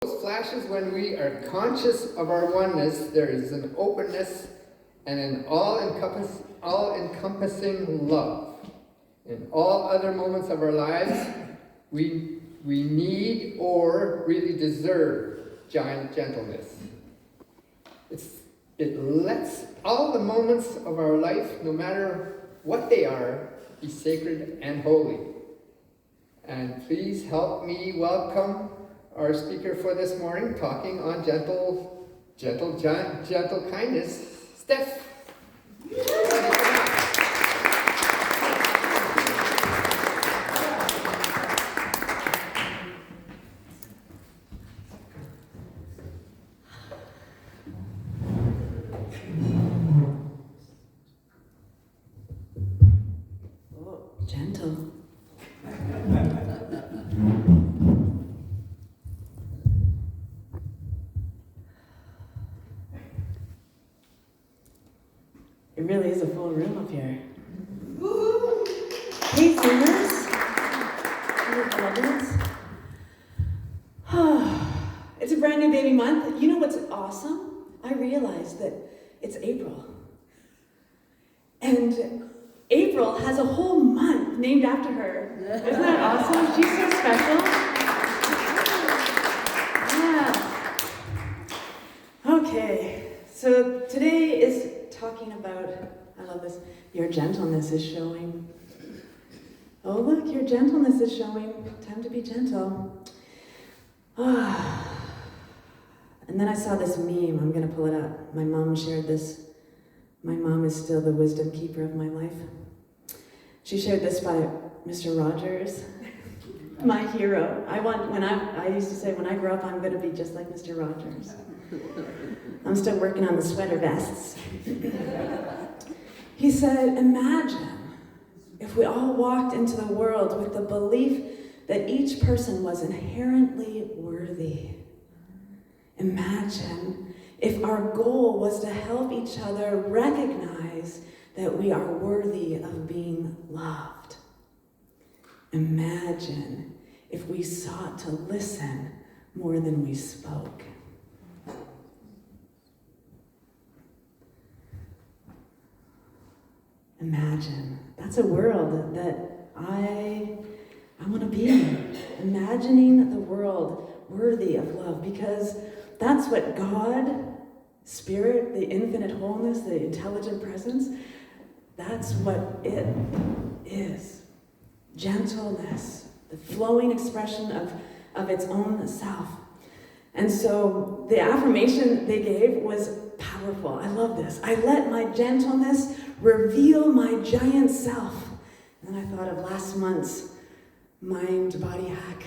Those flashes when we are conscious of our oneness, there is an openness and an all-encompassing love. In all other moments of our lives, we need or really deserve giant gentleness. It lets all the moments of our life, no matter what they are, be sacred and holy. And please help me welcome our speaker for this morning, talking on gentle kindness, Steph. Gentle. It really is a full room up here. Hey, singers. Hey, brothers. It's a brand new baby month. You know what's awesome? I realized that it's April. And April has a whole month named after her. Isn't that awesome? She's so special. Yeah. Okay, so today is talking about, I love this, your gentleness is showing. Oh look, your gentleness is showing. Time to be gentle. And then I saw this meme, I'm gonna pull it up. My mom shared this. My mom is still the wisdom keeper of my life. She shared this by Mr. Rogers, my hero. I used to say, when I grow up, I'm going to be just like Mr. Rogers. I'm still working on the sweater vests. He said, imagine if we all walked into the world with the belief that each person was inherently worthy. Imagine if our goal was to help each other recognize that we are worthy of being loved. Imagine if we sought to listen more than we spoke. Imagine. That's a world that I want to be in. Imagining the world worthy of love, because that's what God, Spirit, the infinite wholeness, the intelligent presence, that's what it is. Gentleness, the flowing expression of its own self. And so the affirmation they gave was powerful. I love this. I let my gentleness reveal my giant self. And then I thought of last month's mind-body hack,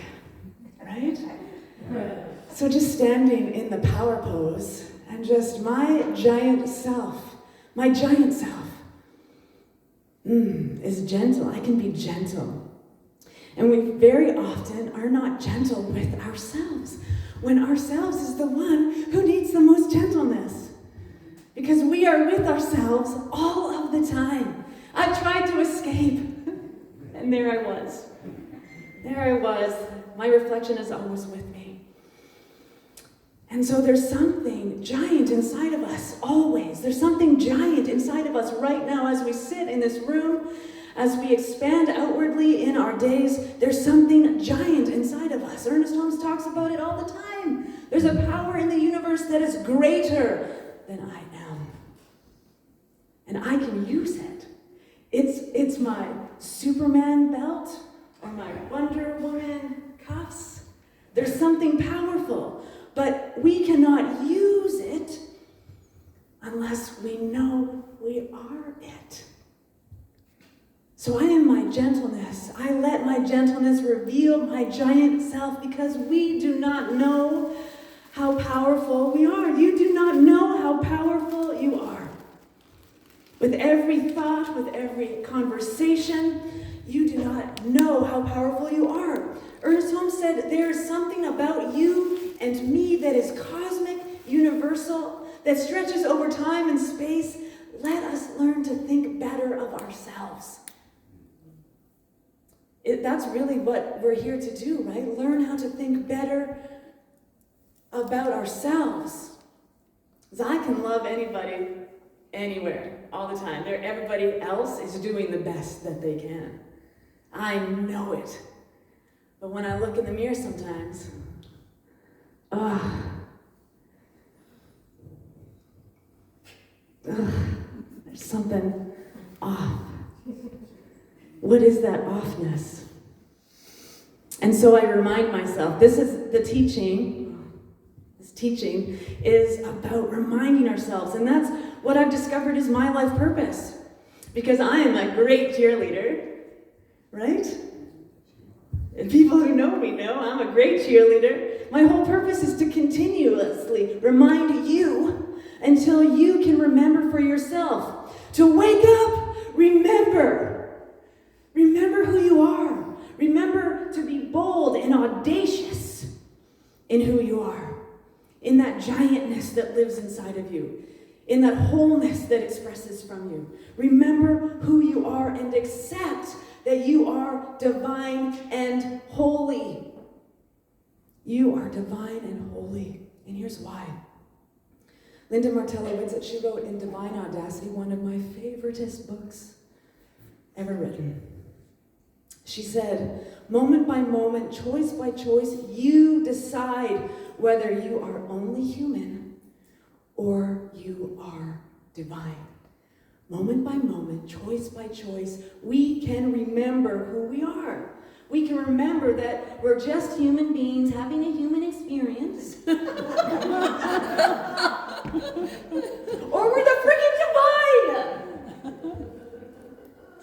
right? So just standing in the power pose and just my giant self is gentle. I can be gentle. And we very often are not gentle with ourselves, when ourselves is the one who needs the most gentleness. Because we are with ourselves all of the time. I tried to escape, and there I was. My reflection is always with me. And so there's something giant inside of us, always. There's something giant inside of us right now as we sit in this room, as we expand outwardly in our days. There's something giant inside of us. Ernest Holmes talks about it all the time. There's a power in the universe that is greater than I am. And I can use it. It's my Superman belt or my Wonder Woman cuffs. There's something powerful. But we cannot use it unless we know we are it. So I am my gentleness. I let my gentleness reveal my giant self, because we do not know how powerful we are. You do not know how powerful you are. With every thought, with every conversation, you do not know how powerful you are. Ernest Holmes said, there is something about you and me that is cosmic, universal, that stretches over time and space. Let us learn to think better of ourselves. That's really what we're here to do, right? Learn how to think better about ourselves. Because I can love anybody, anywhere, all the time. Everybody else is doing the best that they can. I know it. But when I look in the mirror sometimes, there's something off. What is that offness? And so I remind myself, this is the teaching. This teaching is about reminding ourselves. And that's what I've discovered is my life purpose. Because I am a great cheerleader, right? And people who know me know I'm a great cheerleader. My whole purpose is to continuously remind you until you can remember for yourself. To wake up, remember. Remember who you are. Remember to be bold and audacious in who you are. In that giantness that lives inside of you. In that wholeness that expresses from you. Remember who you are and accept that you are divine and holy. You are divine and holy. And here's why. Linda Martellowitz, she wrote in Divine Audacity, one of my favoriteest books ever written. She said, moment by moment, choice by choice, you decide whether you are only human or you are divine. Moment by moment, choice by choice, we can remember who we are. We can remember that we're just human beings having a human experience. Or we're the freaking divine!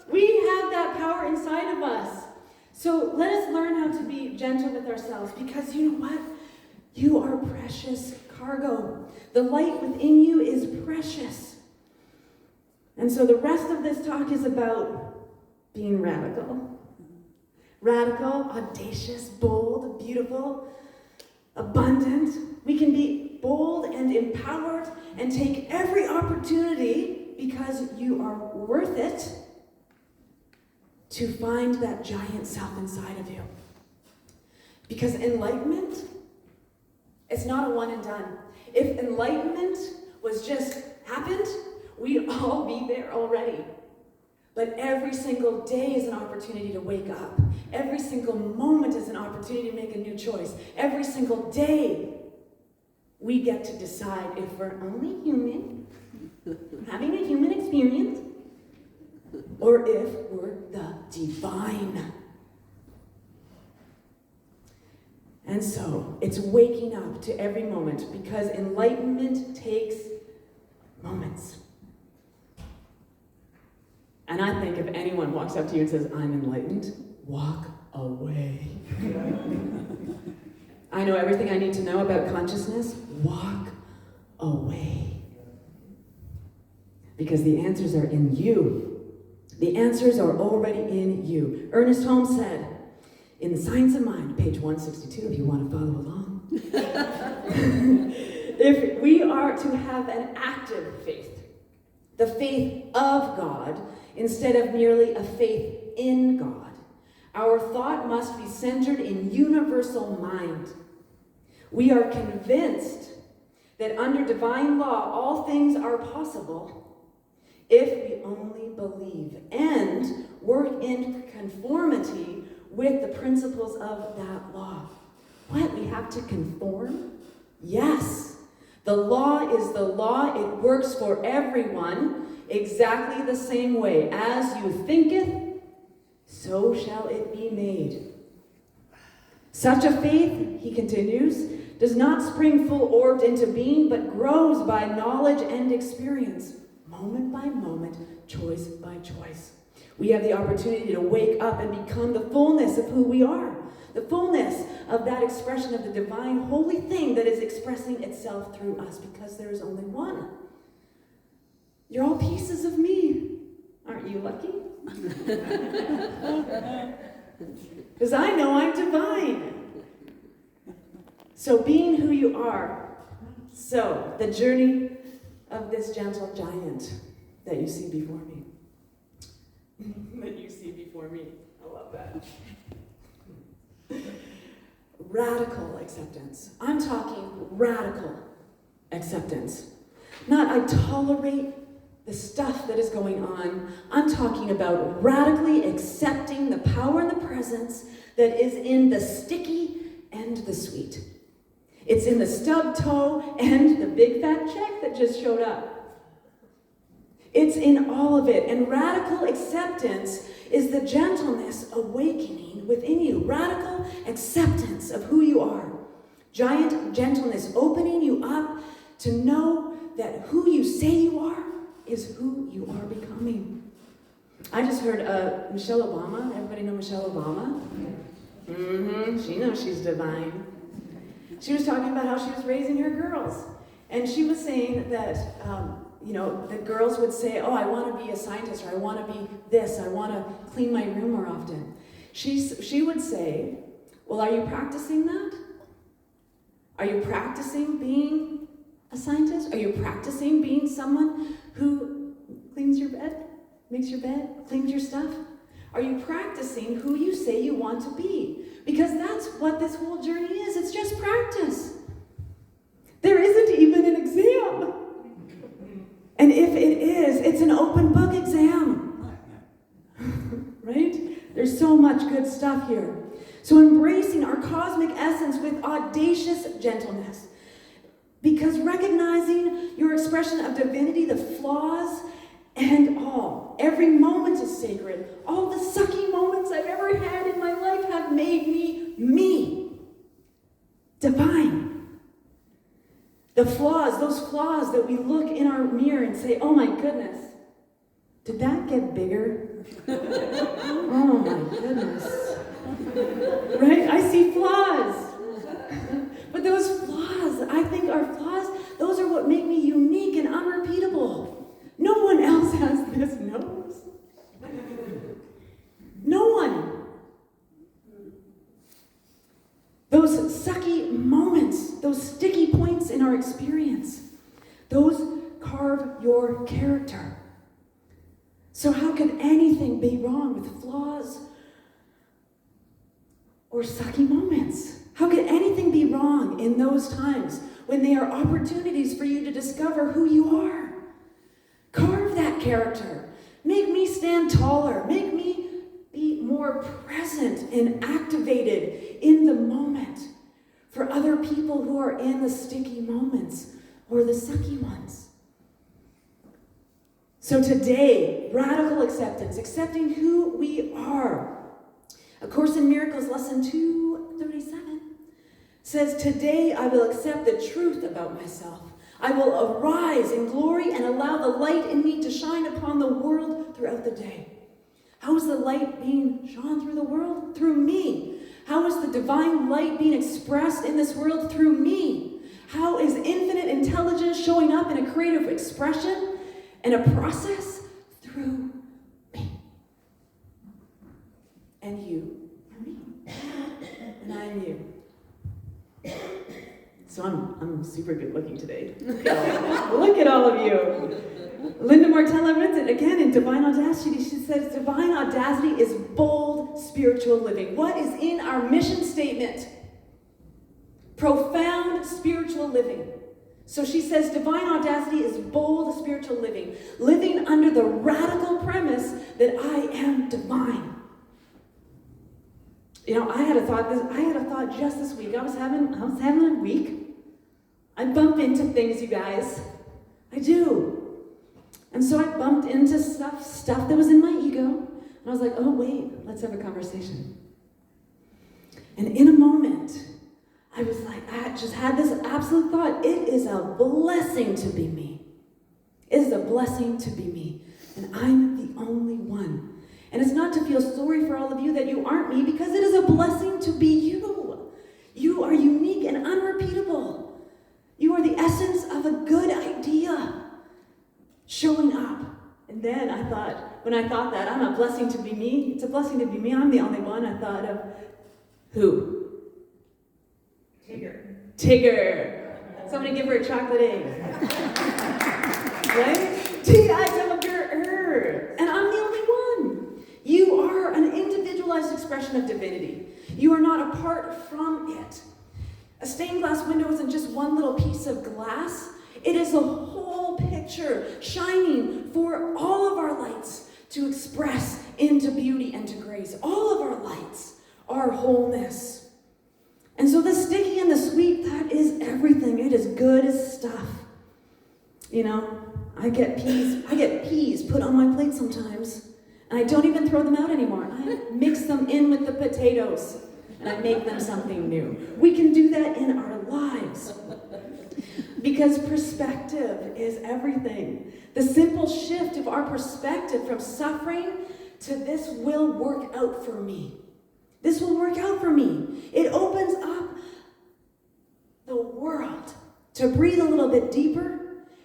We have that power inside of us. So let us learn how to be gentle with ourselves, because you know what? You are precious cargo. The light within you is precious. And so the rest of this talk is about being radical. Radical, audacious, bold, beautiful, abundant. We can be bold and empowered and take every opportunity, because you are worth it, to find that giant self inside of you. Because enlightenment, it's not a one and done. If enlightenment was just happened, we'd all be there already. But every single day is an opportunity to wake up. Every single moment is an opportunity to make a new choice. Every single day, we get to decide if we're only human, having a human experience, or if we're the divine. And so, it's waking up to every moment, because enlightenment takes moments. And I think if anyone walks up to you and says, I'm enlightened, walk away. I know everything I need to know about consciousness, walk away. Because the answers are in you. The answers are already in you. Ernest Holmes said, in The Science of Mind, page 162, if you want to follow along. If we are to have an active faith, the faith of God, instead of merely a faith in God, our thought must be centered in universal mind. We are convinced that under divine law, all things are possible if we only believe and work in conformity with the principles of that law. What? We have to conform? Yes. The law is the law. It works for everyone exactly the same way. As you thinketh, so shall it be made. Such a faith, he continues, does not spring full-orbed into being, but grows by knowledge and experience, moment by moment, choice by choice. We have the opportunity to wake up and become the fullness of who we are, the fullness of that expression of the divine holy thing that is expressing itself through us, because there is only one. You're all pieces of me. Aren't you lucky? Because I know I'm divine. So being who you are. So the journey of this gentle giant that you see before me. I love that. radical acceptance. I'm talking radical acceptance. Not I tolerate the stuff that is going on. I'm talking about radically accepting the power and the presence that is in the sticky and the sweet. It's in the stub toe and the big fat check that just showed up. It's in all of it. And radical acceptance is the gentleness awakening within you. Radical acceptance of who you are. Giant gentleness opening you up to know that who you say you are is who you are becoming. I just heard Michelle Obama. Everybody know Michelle Obama? She knows she's divine. She was talking about how she was raising her girls. And she was saying that, the girls would say, oh, I want to be a scientist, or I want to be this, I want to clean my room more often. She would say, well, are you practicing that? Are you practicing being a scientist? Are you practicing being someone who cleans your bed, makes your bed, cleans your stuff? Are you practicing who you say you want to be? Because that's what this whole journey is. It's just practice. There isn't even an exam. And if it is, it's an open book exam. Right? There's so much good stuff here. So embracing our cosmic essence with audacious gentleness. Because recognizing your expression of divinity, the flaws and all. Every moment is sacred. All the sucky moments I've ever had in my life have made me. Divine. The flaws, those flaws that we look in our mirror and say, oh my goodness, did that get bigger? Oh my goodness. Right? I see flaws. But those flaws, I think are flaws, those are what make me unique and unrepeatable. No one else has this nose. No one. Those sucky moments, those sticky points in our experience, those carve your character. So how could anything be wrong with flaws or sucky moments? How could anything be wrong in those times when they are opportunities for you to discover who you are? Carve that character. Make me stand taller. Make me be more present and activated in the moment for other people who are in the sticky moments or the sucky ones. So today, radical acceptance, accepting who we are. A Course in Miracles, lesson 237, says, today I will accept the truth about myself. I will arise in glory and allow the light in me to shine upon the world throughout the day. How is the light being shone through the world? Through me. How is the divine light being expressed in this world? Through me. How is infinite intelligence showing up in a creative expression and a process? Through me. And you are me. And I am you. So I'm super good looking today. Look at all of you. Linda Martella writes it again in Divine Audacity. She says, divine audacity is bold spiritual living. What is in our mission statement? Profound spiritual living. So she says, divine audacity is bold spiritual living. Living under the radical premise that I am divine. I had a thought just this week. I was having a week. I bump into things, you guys. I do. And so I bumped into stuff that was in my ego. And I was like, oh, wait, let's have a conversation. And in a moment, I was like, I just had this absolute thought. It is a blessing to be me. It is a blessing to be me. And I'm the only one. And it's not to feel sorry for all of you that you aren't me, because it is a blessing to be you. You are unique and unrepeatable. You are the essence of a good idea showing up. And then when I thought that, I'm a blessing to be me, it's a blessing to be me, I'm the only one, I thought of who? Tigger. Somebody give her a chocolate egg. Right? T-I-G-G-R. And I'm the only one. You are an individualized expression of divinity. You are not apart from it. A stained glass window isn't just one little piece of glass. It is a whole picture shining for all of our lights to express into beauty and to grace. All of our lights are wholeness. And so the sticky and the sweet, that is everything. It is good stuff. You know, I get peas put on my plate sometimes, and I don't even throw them out anymore. I mix them in with the potatoes, and I make them something new. We can do that in our lives. Because perspective is everything. The simple shift of our perspective from suffering to this will work out for me. This will work out for me. It opens up the world to breathe a little bit deeper,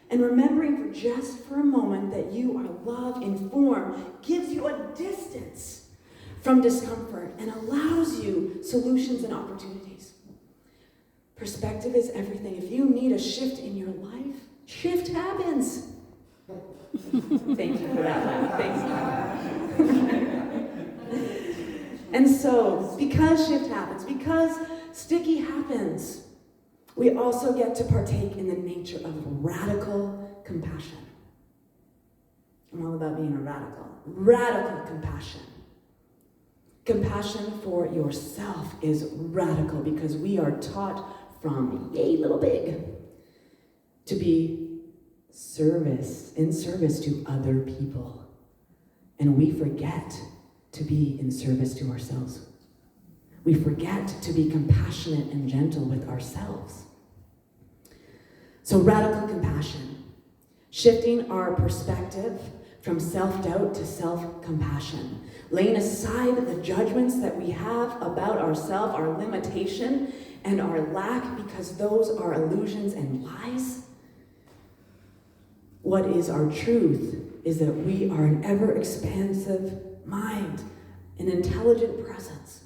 and remembering for just for a moment that you are love informed gives you a distance from discomfort and allows you solutions and opportunities. Perspective is everything. If you need a shift in your life, shift happens. Thank you for that. Thanks. And so, because shift happens, because sticky happens, we also get to partake in the nature of radical compassion. I'm all about being a radical. Radical compassion. Compassion for yourself is radical because we are taught from yay little big to be in service to other people. And we forget to be in service to ourselves. We forget to be compassionate and gentle with ourselves. So radical compassion, shifting our perspective from self-doubt to self-compassion, laying aside the judgments that we have about ourselves, our limitation and our lack, because those are illusions and lies. What is our truth is that we are an ever-expansive mind, an intelligent presence.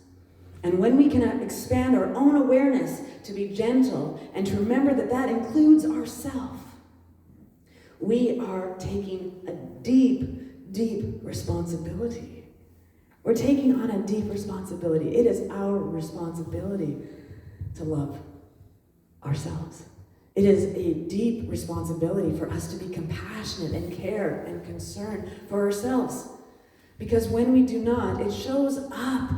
And when we can expand our own awareness to be gentle and to remember that that includes ourselves, we are taking a deep, deep responsibility. We're taking on a deep responsibility. It is our responsibility to love ourselves. It is a deep responsibility for us to be compassionate and care and concern for ourselves. Because when we do not, it shows up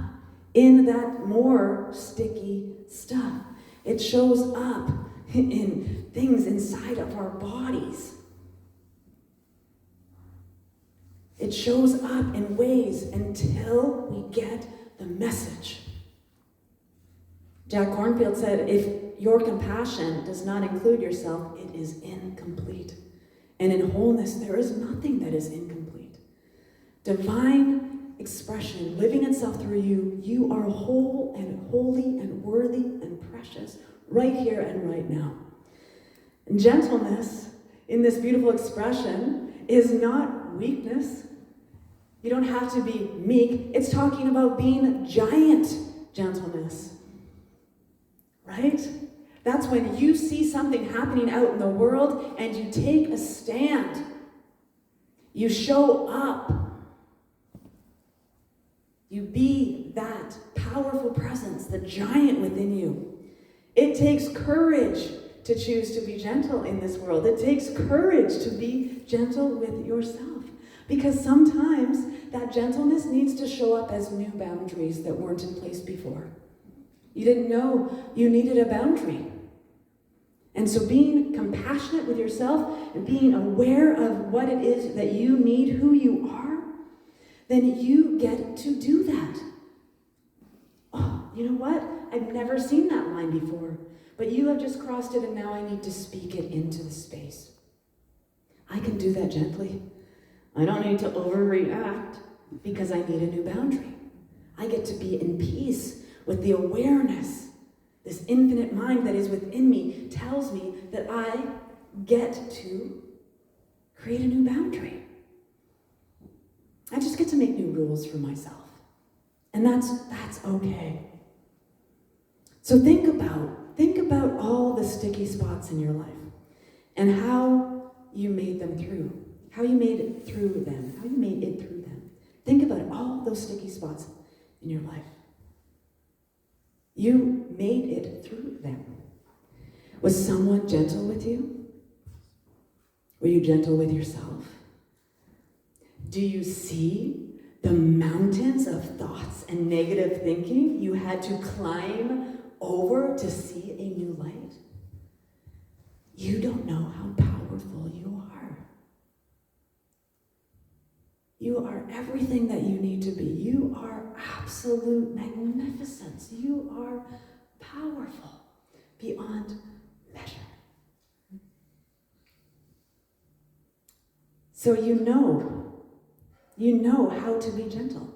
in that more sticky stuff. It shows up in things inside of our bodies. It shows up in ways until we get the message. Jack Kornfield said, if your compassion does not include yourself, it is incomplete. And in wholeness, there is nothing that is incomplete. Divine expression, living itself through you, you are whole and holy and worthy and precious right here and right now. And gentleness in this beautiful expression is not weakness. You don't have to be meek. It's talking about being giant gentleness. Right? That's when you see something happening out in the world and you take a stand. You show up. You be that powerful presence, the giant within you. It takes courage to choose to be gentle in this world. It takes courage to be gentle with yourself. Because sometimes that gentleness needs to show up as new boundaries that weren't in place before. You didn't know you needed a boundary. And so being compassionate with yourself and being aware of what it is that you need, who you are, then you get to do that. Oh, you know what? I've never seen that line before. But you have just crossed it and now I need to speak it into the space. I can do that gently. I don't need to overreact because I need a new boundary. I get to be in peace with the awareness, this infinite mind that is within me tells me that I get to create a new boundary. I just get to make new rules for myself. And that's okay. So think about all the sticky spots in your life and how you made them through. How you made it through them. How you made it through them. Think about all those sticky spots in your life. You made it through them. Was someone gentle with you? Were you gentle with yourself? Do you see the mountains of thoughts and negative thinking you had to climb over to see a new light? You don't know how powerful you are. You are everything that you need to be. You are absolute magnificence. You are powerful beyond measure. So you know how to be gentle.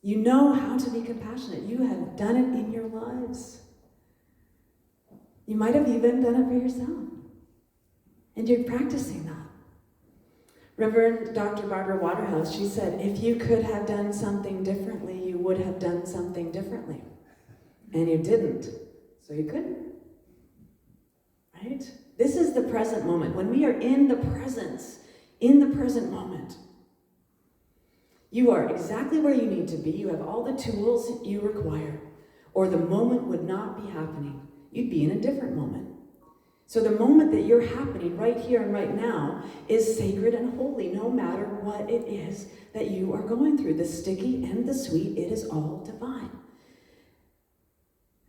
You know how to be compassionate. You have done it in your lives. You might have even done it for yourself. And you're practicing that. Reverend Dr. Barbara Waterhouse, she said, if you could have done something differently, you would have done something differently. And you didn't, so you couldn't. Right? This is the present moment. When we are in the present moment, you are exactly where you need to be. You have all the tools you require, or the moment would not be happening. You'd be in a different moment. So the moment that you're happening right here and right now is sacred and holy, no matter what it is that you are going through. The sticky and the sweet, it is all divine.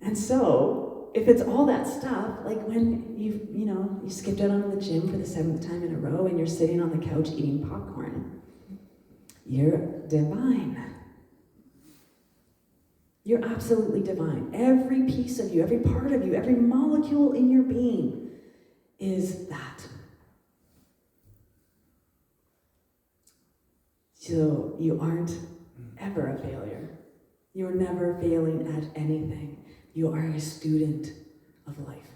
And so, if it's all that stuff, like when you skipped out on the gym for the 7th time in a row and you're sitting on the couch eating popcorn, you're divine. You're absolutely divine. Every piece of you, every part of you, every molecule in your being is that. So you aren't ever a failure. You're never failing at anything. You are a student of life.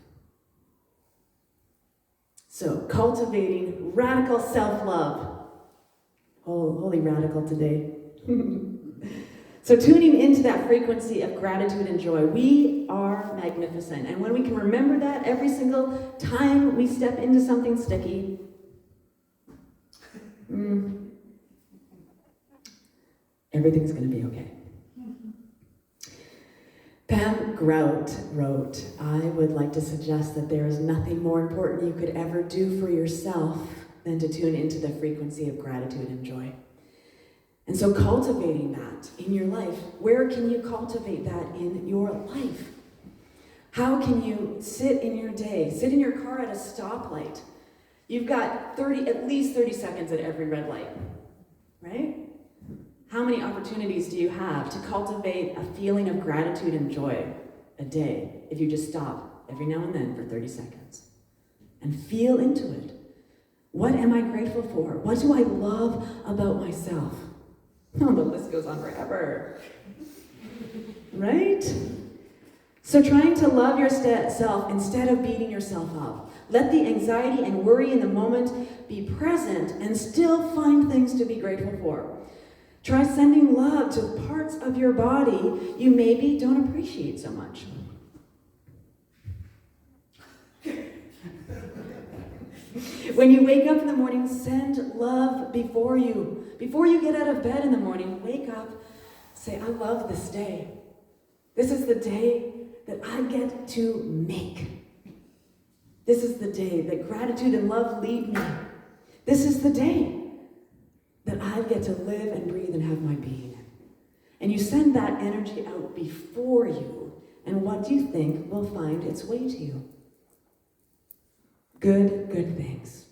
So cultivating radical self-love. Holy radical today. So tuning into that frequency of gratitude and joy, we are magnificent. And when we can remember that every single time we step into something sticky, everything's going to be okay. Pam Grout wrote, I would like to suggest that there is nothing more important you could ever do for yourself than to tune into the frequency of gratitude and joy. And so cultivating that in your life, where can you cultivate that in your life? How can you sit in your day, sit in your car at a stoplight? You've got at least 30 seconds at every red light, right? How many opportunities do you have to cultivate a feeling of gratitude and joy a day if you just stop every now and then for 30 seconds and feel into it? What am I grateful for? What do I love about myself? Oh, the list goes on forever. Right? So trying to love yourself instead of beating yourself up. Let the anxiety and worry in the moment be present and still find things to be grateful for. Try sending love to parts of your body you maybe don't appreciate so much. When you wake up in the morning, send love before you. Before you get out of bed in the morning, wake up, say, I love this day. This is the day that I get to make. This is the day that gratitude and love lead me. This is the day that I get to live and breathe and have my being. And you send that energy out before you, and what do you think will find its way to you? Good things.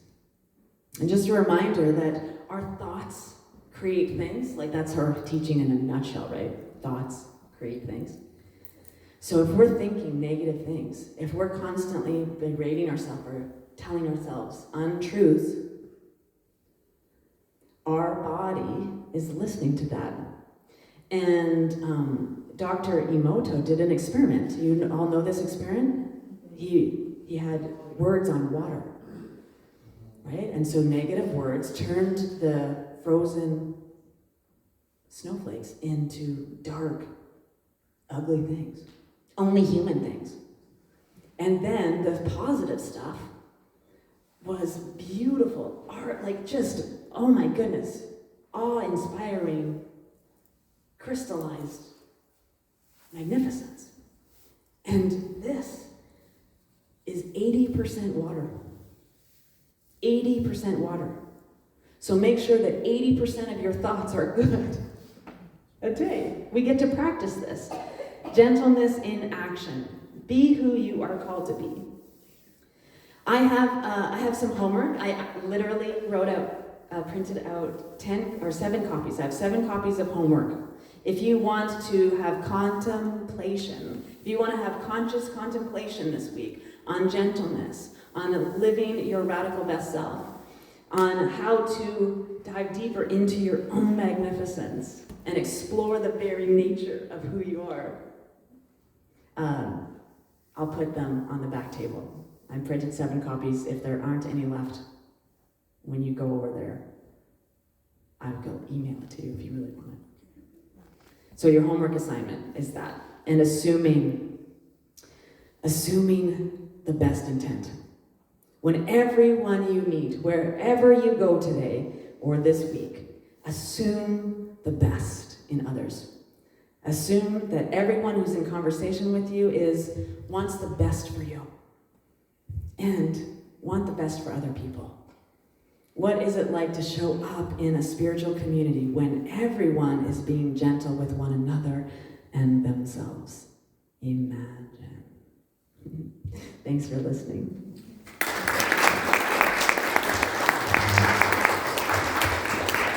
And just a reminder that our thoughts create things, like that's her teaching in a nutshell, right? Thoughts create things. So if we're thinking negative things, if we're constantly berating ourselves or telling ourselves untruths, our body is listening to that. And Dr. Emoto did an experiment. You all know this experiment? He had words on water, right? And so negative words turned the frozen snowflakes into dark, ugly things. Only human things. And then the positive stuff was beautiful art, like just, oh my goodness, awe-inspiring, crystallized magnificence. And this is 80% water. 80% water. So make sure that 80% of your thoughts are good a day. We get to practice this. Gentleness in action. Be who you are called to be. I have some homework. I literally printed out 10 or 7 copies. I have 7 copies of homework. If you want to have contemplation, if you want to have conscious contemplation this week on gentleness, on living your radical best self, on how to dive deeper into your own magnificence and explore the very nature of who you are, I'll put them on the back table. I printed 7 copies. If there aren't any left, when you go over there, I'll go email it to you if you really want it. So your homework assignment is that, and assuming the best intent. When everyone you meet, wherever you go today or this week, assume the best in others. Assume that everyone who's in conversation with you wants the best for you and want the best for other people. What is it like to show up in a spiritual community when everyone is being gentle with one another and themselves? Imagine. Thanks for listening.